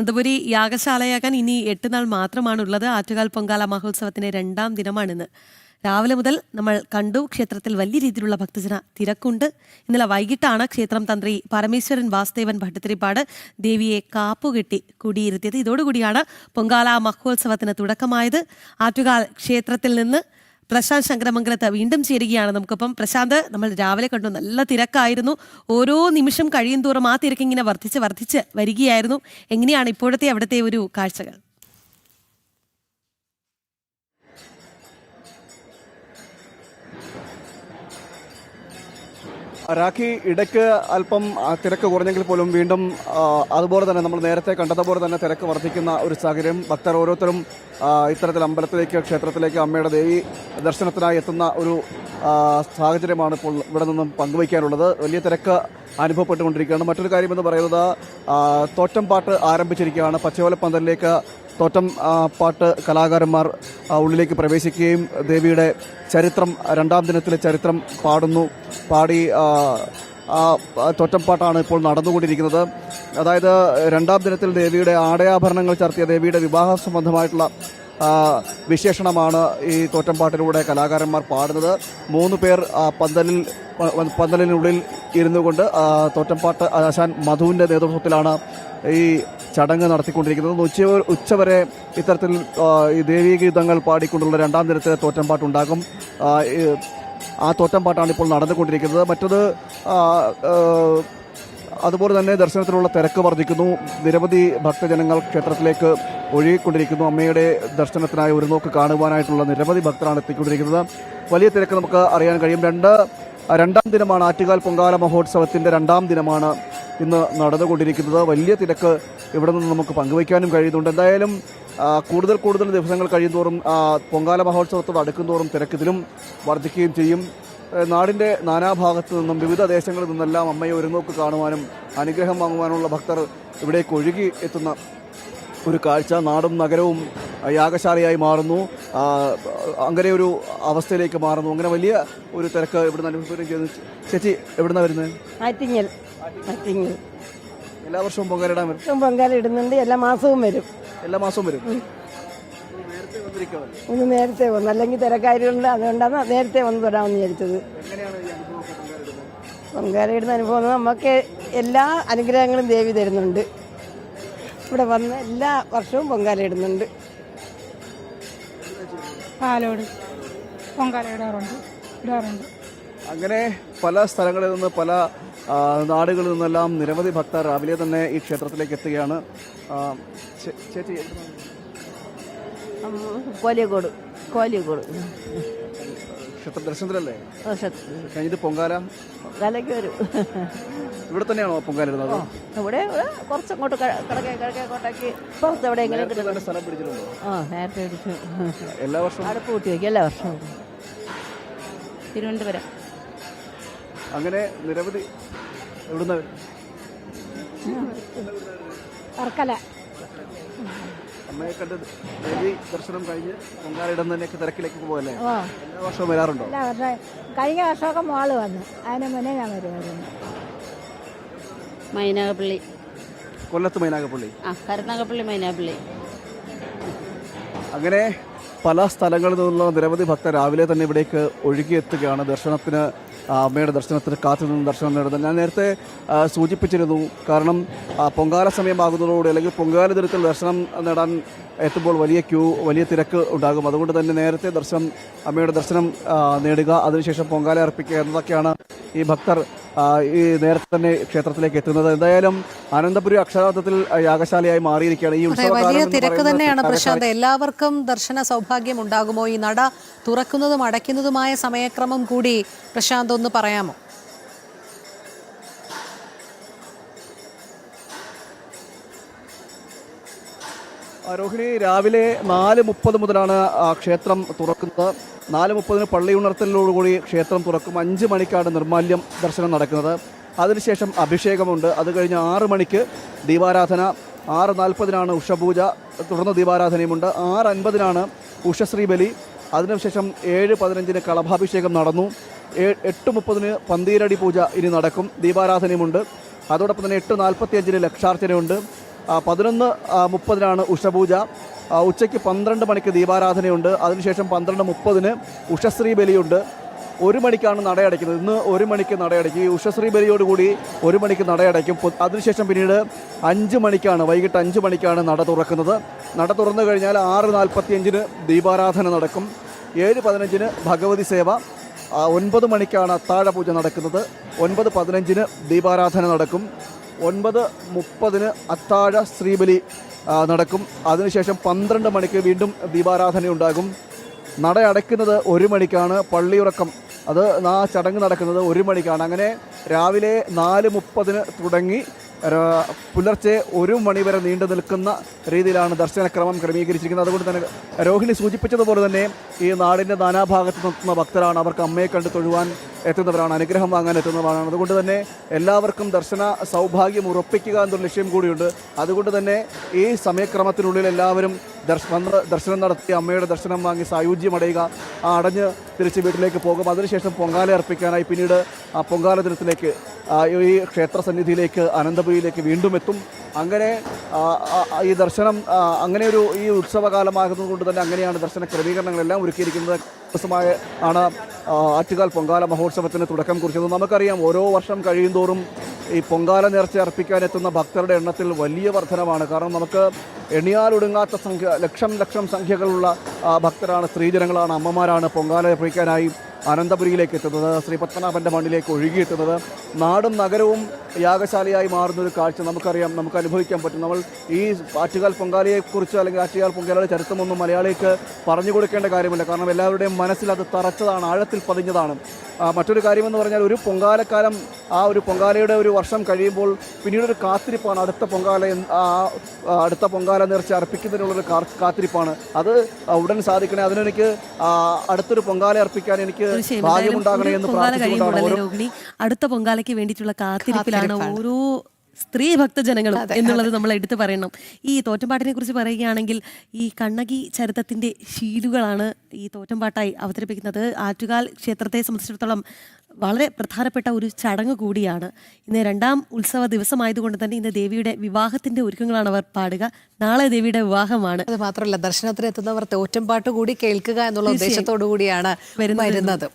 അനന്തപുരി യാഗശാലയാകാൻ ഇനി 8 നാൾ മാത്രമാണുള്ളത്. ആറ്റുകാൽ പൊങ്കാല മഹോത്സവത്തിന്റെ 2ാം ദിനമാണിന്ന്. രാവിലെ മുതൽ നമ്മൾ കണ്ടു ക്ഷേത്രത്തിൽ വലിയ രീതിയിലുള്ള ഭക്തജന തിരക്കുണ്ട്. ഇന്നലെ വൈകിട്ടാണ് ക്ഷേത്രം തന്ത്രി പരമേശ്വരൻ വാസുദേവൻ ഭട്ടതിരിപ്പാട് ദേവിയെ കാപ്പുകെട്ടി കുടിയിരുത്തിയത്. ഇതോടുകൂടിയാണ് പൊങ്കാല മഹോത്സവത്തിന് തുടക്കമായത്. ആറ്റുകാൽ ക്ഷേത്രത്തിൽ നിന്ന് പ്രശാന്ത് ശങ്കരമംഗലത്ത് വീണ്ടും ചേരുകയാണ് നമുക്കിപ്പം. പ്രശാന്ത്, നമ്മൾ രാവിലെ കണ്ടു നല്ല തിരക്കായിരുന്നു. ഓരോ നിമിഷം കഴിയും തോറും ആ തിരക്കിങ്ങനെ വർദ്ധിച്ച് വരികയായിരുന്നു. എങ്ങനെയാണ് ഇപ്പോഴത്തെ അവിടുത്തെ ഒരു കാഴ്ചകൾ? രാഖി, ഇടയ്ക്ക് അല്പം തിരക്ക് കുറഞ്ഞെങ്കിൽ പോലും വീണ്ടും അതുപോലെ തന്നെ നമ്മൾ നേരത്തെ കണ്ടതുപോലെ തന്നെ തിരക്ക് വർദ്ധിക്കുന്ന ഒരു സാഹചര്യം. ഭക്തർ ഓരോരുത്തരും ഇത്തരത്തിൽ അമ്പലത്തിലേക്ക്, ക്ഷേത്രത്തിലേക്ക് അമ്മയുടെ ദേവി ദർശനത്തിനായി എത്തുന്ന ഒരു സാഹചര്യമാണ് ഇപ്പോൾ ഇവിടെ നിന്നും പങ്കുവയ്ക്കാനുള്ളത്. വലിയ തിരക്ക് അനുഭവപ്പെട്ടുകൊണ്ടിരിക്കുകയാണ്. മറ്റൊരു കാര്യമെന്ന് പറയുന്നത് തോറ്റം പാട്ട് ആരംഭിച്ചിരിക്കുകയാണ്. പച്ചയോലപ്പന്തലിലേക്ക് തോറ്റം പാട്ട് കലാകാരന്മാർ ഉള്ളിലേക്ക് പ്രവേശിക്കുകയും ദേവിയുടെ ചരിത്രം, 2ാം ദിനത്തിലെ ചരിത്രം പാടി തോറ്റംപാട്ടാണ് ഇപ്പോൾ നടന്നുകൊണ്ടിരിക്കുന്നത്. അതായത് 2ാം ദിനത്തിൽ ദേവിയുടെ ആടയാഭരണങ്ങൾ ചാർത്തിയ ദേവിയുടെ വിവാഹ സംബന്ധമായിട്ടുള്ള വിശേഷണമാണ് ഈ തോറ്റംപാട്ടിലൂടെ കലാകാരന്മാർ പാടുന്നത്. 3 പേർ പന്തലിനുള്ളിൽ ഇരുന്നു കൊണ്ട് തോറ്റംപാട്ട് ആശാൻ മധുവിൻ്റെ നേതൃത്വത്തിലാണ് ഈ ചടങ്ങ് നടത്തിക്കൊണ്ടിരിക്കുന്നത്. ഉച്ചവരെ ഇത്തരത്തിൽ ഈ ദേവീഗീതങ്ങൾ പാടിക്കൊണ്ടുള്ള 2ാം ദിനത്തിലെ തോറ്റംപാട്ടുണ്ടാകും. ആ തോറ്റംപാട്ടാണ് ഇപ്പോൾ നടന്നുകൊണ്ടിരിക്കുന്നത്. മറ്റത് അതുപോലെ തന്നെ ദർശനത്തിലുള്ള തിരക്ക് വർദ്ധിക്കുന്നു. നിരവധി ഭക്തജനങ്ങൾ ക്ഷേത്രത്തിലേക്ക് ഒഴുകിക്കൊണ്ടിരിക്കുന്നു. അമ്മയുടെ ദർശനത്തിനായി ഒരു നോക്ക് കാണുവാനായിട്ടുള്ള നിരവധി ഭക്തരാണ് എത്തിക്കൊണ്ടിരിക്കുന്നത്. വലിയ തിരക്ക് നമുക്ക് അറിയാൻ കഴിയും. 2ാം ദിനമാണ് ആറ്റുകാൽ പൊങ്കാല മഹോത്സവത്തിൻ്റെ 2ാം ദിനമാണ് ഇന്ന് നടന്നുകൊണ്ടിരിക്കുന്നത്. വലിയ തിരക്ക് ഇവിടെ നിന്ന് നമുക്ക് പങ്കുവയ്ക്കാനും കഴിയുന്നുണ്ട്. എന്തായാലും കൂടുതൽ ദിവസങ്ങൾ കഴിയുന്തോറും പൊങ്കാല മഹോത്സവത്തോട് അടുക്കുന്തോറും തിരക്ക് ഇതിലും വർദ്ധിക്കുകയും ചെയ്യും. നാടിൻ്റെ നാനാഭാഗത്തു നിന്നും വിവിധ ദേശങ്ങളിൽ നിന്നെല്ലാം അമ്മയെ ഒരു നോക്ക് കാണുവാനും അനുഗ്രഹം വാങ്ങുവാനുള്ള ഭക്തർ ഇവിടേക്ക് ഒഴുകി എത്തുന്ന ഒരു കാഴ്ച. നാടും നഗരവും യാഗശാലയായി മാറുന്നു. അങ്ങനെ ഒരു അവസ്ഥയിലേക്ക് മാറുന്നു. അങ്ങനെ വലിയ ഒരു തിരക്ക് ഇവിടുന്ന് അനുഭവപ്പെടുകയും ചെയ്യുന്നു. ചേച്ചി, എവിടുന്നാണ് വരുന്നത്? ആറ്റിങ്ങൽ. എല്ലാ വർഷവും പൊങ്കാലിടാൻ വരും? പൊങ്കാല ഇടുന്നുണ്ട്. എല്ലാ മാസവും വരും. ഒന്ന് നേരത്തെ വന്നു, അല്ലെങ്കിൽ തിരക്കാരുണ്ട്. അതുകൊണ്ടാണ് നേരത്തെ വന്ന് തൊടാമെന്ന് വിചാരിച്ചത്. പൊങ്കാല ഇടുന്ന അനുഭവം നമുക്ക് എല്ലാ അനുഗ്രഹങ്ങളും ദേവി തരുന്നുണ്ട്. ഇവിടെ വന്ന് എല്ലാ വർഷവും പൊങ്കാല ഇടുന്നുണ്ട്. പാലോട് പൊങ്കാല ഇടാറുണ്ട്. അങ്ങനെ പല സ്ഥലങ്ങളിൽ നിന്ന്, പല നാടുകളിൽ നിന്നെല്ലാം നിരവധി ഭക്തർ രാവിലെ തന്നെ ഈ ക്ഷേത്രത്തിലേക്ക് എത്തുകയാണ്. ചേച്ചി, കോലിയക്കോട് ക്ഷേത്ര ദർശനത്തിലല്ലേ കഴിഞ്ഞിട്ട് പൊങ്കാലയ്ക്ക് വരും? ഇവിടെ തന്നെയാണോ പൊങ്കാല ഇടുന്നത്? ഇവിടെ കുറച്ചങ്ങോട്ട് കിഴക്കേക്കോട്ടേക്ക് പുറത്ത് എവിടെയെങ്കിലും സ്ഥലം പിടിച്ചിട്ടുണ്ടോ? നേരത്തെ പിടിച്ചു. എല്ലാ വർഷവും അടുപ്പ് കൂട്ടി വയ്ക്കും. എല്ലാ വർഷവും. തിരുവനന്തപുരം. അങ്ങനെ നിരവധി. എവിടുന്ന? വർക്കല. അമ്മയെ കണ്ട് ദേവി ദർശനം കഴിഞ്ഞ് പൊങ്കാല ഇടുന്നതിനൊക്കെ തിരക്കിലേക്ക് പോകല്ലേ? എല്ലാ വർഷവും വരാറുണ്ടോ? കഴിഞ്ഞ വർഷമൊക്കെ മോള് വന്നു. അതിന് മുന്നേ ഞാൻ വരുമായിരുന്നു. മൈനാഗപ്പള്ളി. കൊല്ലത്ത് മൈനാഗപ്പള്ളി. കരുനാഗപ്പള്ളി, മൈനാഗപ്പള്ളി. അങ്ങനെ പല സ്ഥലങ്ങളിൽ നിന്നുള്ള നിരവധി ഭക്തർ രാവിലെ തന്നെ ഇവിടേക്ക് ഒഴുകിയെത്തുകയാണ്. ദർശനത്തിന്, അമ്മയുടെ ദർശനത്തിന് കാത്തുനിന്ന് ദർശനം നേടുന്നത്. ഞാൻ നേരത്തെ സൂചിപ്പിച്ചിരുന്നു. കാരണം പൊങ്കാല സമയമാകുന്നതോടുകൂടി, അല്ലെങ്കിൽ പൊങ്കാല ദിനത്തിൽ ദർശനം നേടാൻ എത്തുമ്പോൾ വലിയ തിരക്ക് ഉണ്ടാകും. അതുകൊണ്ട് തന്നെ നേരത്തെ അമ്മയുടെ ദർശനം നേടുക, അതിനുശേഷം പൊങ്കാല അർപ്പിക്കുക എന്നതൊക്കെയാണ് ഈ ഭക്തർ ഈ നേരത്തെ തന്നെ ക്ഷേത്രത്തിലേക്ക് എത്തുന്നത്. എന്തായാലും അനന്തപുരി അക്ഷരാർത്ഥത്തിൽ യാഗശാലയായി മാറിയിരിക്കുകയാണ്. ഈ വലിയ തിരക്ക് തന്നെയാണ് പ്രശാന്ത്. എല്ലാവർക്കും ദർശന സൗഭാഗ്യം ഉണ്ടാകുമോ? ഈ നട തുറക്കുന്നതും അടയ്ക്കുന്നതുമായ സമയക്രമം കൂടി പ്രശാന്ത് ഒന്ന് പറയാമോ? രോഹിണി, രാവിലെ 4:30 മുതലാണ് ക്ഷേത്രം തുറക്കുന്നത്. 4:30 പള്ളി ഉണർത്തലിനോടുകൂടി ക്ഷേത്രം തുറക്കും. 5 മണിക്കാണ് നിർമ്മാല്യം ദർശനം നടക്കുന്നത്. അതിനുശേഷം അഭിഷേകമുണ്ട്. അത് കഴിഞ്ഞ് 6 മണിക്ക് ദീപാരാധന, 6:40 ഉഷപൂജ, തുടർന്ന് ദീപാരാധനയുമുണ്ട്. 6:50 ഉഷശ്രീ ബലി. അതിനുശേഷം 7:15 കളഭാഭിഷേകം നടന്നു. 8:30 പന്തീരടി പൂജ ഇനി നടക്കും. ദീപാരാധനയുമുണ്ട്. അതോടൊപ്പം തന്നെ 8:45 ലക്ഷാർച്ചനയുണ്ട്. 11:30 ഉഷപൂജ. ഉച്ചയ്ക്ക് 12 മണിക്ക് ദീപാരാധനയുണ്ട്. അതിനുശേഷം 12:30 ഉഷശ്രീ ബലിയുണ്ട്. 1 മണിക്കാണ് നടയടയ്ക്കുന്നത്. ഇന്ന് 1 മണിക്ക് നടയടയ്ക്കും. ഈ ഉഷശ്രീ ബലിയോടുകൂടി 1 മണിക്ക് നടയടയ്ക്കും. അതിനുശേഷം പിന്നീട് 5 മണിക്കാണ്, വൈകിട്ട് 5 മണിക്കാണ് നട തുറക്കുന്നത്. നട തുറന്നു കഴിഞ്ഞാൽ 6:45 ദീപാരാധന നടക്കും. 7:15 ഭഗവതി സേവ. 9 മണിക്കാണ് അത്താഴ പൂജ നടക്കുന്നത്. 9:15 ദീപാരാധന നടക്കും. 9:30 അത്താഴ ശ്രീബലി നടക്കും. അതിനുശേഷം 12 മണിക്ക് വീണ്ടും ദീപാരാധന ഉണ്ടാകും. നട അടയ്ക്കുന്നത് 1 മണിക്കാണ്. പള്ളിയുറക്കം ആ ചടങ്ങ് നടക്കുന്നത് 1 മണിക്കാണ്. അങ്ങനെ രാവിലെ 4:30 തുടങ്ങി പുലർച്ചെ 1 മണി വരെ നീണ്ടു നിൽക്കുന്ന രീതിയിലാണ് ദർശനക്രമം ക്രമീകരിച്ചിരിക്കുന്നത്. അതുകൊണ്ട് തന്നെ രോഹിണി സൂചിപ്പിച്ചതുപോലെ തന്നെ ഈ നാടിൻ്റെ നാനാഭാഗത്ത് നിൽക്കുന്ന ഭക്തരാണ്. അവർക്ക് അമ്മയെ കണ്ട് തൊഴുവാൻ എത്തുന്നവരാണ്, അനുഗ്രഹം വാങ്ങാൻ എത്തുന്നവരാണ്. അതുകൊണ്ട് തന്നെ എല്ലാവർക്കും ദർശന സൗഭാഗ്യം ഉറപ്പിക്കുക എന്നൊരു ലക്ഷ്യം കൂടിയുണ്ട്. അതുകൊണ്ട് തന്നെ ഈ സമയക്രമത്തിനുള്ളിൽ എല്ലാവരും ദർശനം നടത്തി അമ്മയുടെ ദർശനം വാങ്ങി സായുജ്യമടയുക, അടഞ്ഞ് തിരിച്ച് വീട്ടിലേക്ക് പോകും. അതിനുശേഷം പൊങ്കാല അർപ്പിക്കാനായി പിന്നീട് പൊങ്കാല ദിനത്തിലേക്ക് ഈ ക്ഷേത്ര സന്നിധിയിലേക്ക് അനന്തപുരിയിലേക്ക് വീണ്ടും എത്തും. അങ്ങനെ ഈ ദർശനം അങ്ങനെ ഈ ഉത്സവകാലമാകുന്നത് കൊണ്ട് തന്നെ അങ്ങനെയാണ് ദർശന ക്രമീകരണങ്ങളെല്ലാം ഒരുക്കിയിരിക്കുന്നത്. ദിവസമായ ആണ് ആറ്റുകാൽ പൊങ്കാല മഹോത്സവത്തിന് തുടക്കം കുറിച്ചത്. നമുക്കറിയാം, ഓരോ വർഷം കഴിയുന്തോറും ഈ പൊങ്കാല നേർച്ച അർപ്പിക്കാനെത്തുന്ന ഭക്തരുടെ എണ്ണത്തിൽ വലിയ വർധനമാണ്. കാരണം നമുക്ക് എണ്ണിയാലൊടുങ്ങാത്ത സംഖ്യ, ലക്ഷം സംഖ്യകളുള്ള ഭക്തരാണ്, സ്ത്രീജനങ്ങളാണ്, അമ്മമാരാണ് പൊങ്കാല അർപ്പിക്കാനായി അനന്തപുരിയിലേക്ക് എത്തുന്നത്, ശ്രീ പത്മനാഭൻ്റെ മണ്ണിലേക്ക് ഒഴുകിയെത്തുന്നത്. നാടും നഗരവും യാഗശാലയായി മാറുന്നൊരു കാഴ്ച നമുക്കറിയാം, നമുക്ക് അനുഭവിക്കാൻ പറ്റും. നമ്മൾ ഈ ആറ്റുകാൽ പൊങ്കാലയെക്കുറിച്ച് അല്ലെങ്കിൽ ആറ്റുകാൽ പൊങ്കാലയുടെ ചരിത്രമൊന്നും മലയാളിക്ക് പറഞ്ഞു കൊടുക്കേണ്ട കാര്യമില്ല. കാരണം എല്ലാവരുടെയും മനസ്സിൽ അത് തറച്ചതാണ്, ആഴത്തിൽ പതിഞ്ഞതാണ്. മറ്റൊരു കാര്യമെന്ന് പറഞ്ഞാൽ, ഒരു പൊങ്കാലക്കാലം, ഒരു പൊങ്കാലയുടെ ഒരു വർഷം കഴിയുമ്പോൾ പിന്നീടൊരു കാത്തിരിപ്പാണ്. അടുത്ത പൊങ്കാല നേർച്ച അർപ്പിക്കുന്നതിനുള്ളൊരു കാത്തിരിപ്പാണ്. അത് ഉടൻ സാധിക്കണേ, അതിനെനിക്ക് അടുത്തൊരു പൊങ്കാല അർപ്പിക്കാൻ എനിക്ക് ഭാഗ്യമുണ്ടാകണേ എന്ന് പ്രാർത്ഥിച്ചുകൊണ്ടാണ് അടുത്ത പൊങ്കാലയ്ക്ക് വേണ്ടിയിട്ടുള്ള കാത്തിരിപ്പിലാണ് ഓരോ സ്ത്രീ ഭക്തജനങ്ങളും എന്നുള്ളത് നമ്മൾ എടുത്തു പറയണം. ഈ തോറ്റംപാട്ടിനെ കുറിച്ച് പറയുകയാണെങ്കിൽ, ഈ കണ്ണകി ചരിത്രത്തിന്റെ ശീലുകളാണ് ഈ തോറ്റംപാട്ടായി അവതരിപ്പിക്കുന്നത്. ആറ്റുകാൽ ക്ഷേത്രത്തെ സംബന്ധിച്ചിടത്തോളം വളരെ പ്രധാനപ്പെട്ട ഒരു ചടങ്ങ് കൂടിയാണ്. ഇന്ന് 2ാം ഉത്സവ ദിവസമായതുകൊണ്ട് തന്നെ ഇന്ന് ദേവിയുടെ വിവാഹത്തിന്റെ ഒരുക്കങ്ങളാണ് അവർ പാടുക. നാളെ ദേവിയുടെ വിവാഹമാണ്. അത് മാത്രമല്ല, ദർശനത്തിന് എത്തുന്നവർ തോറ്റംപാട്ട് കൂടി കേൾക്കുക എന്നുള്ള ഉദ്ദേശത്തോടു കൂടിയാണ് വരുന്നത്.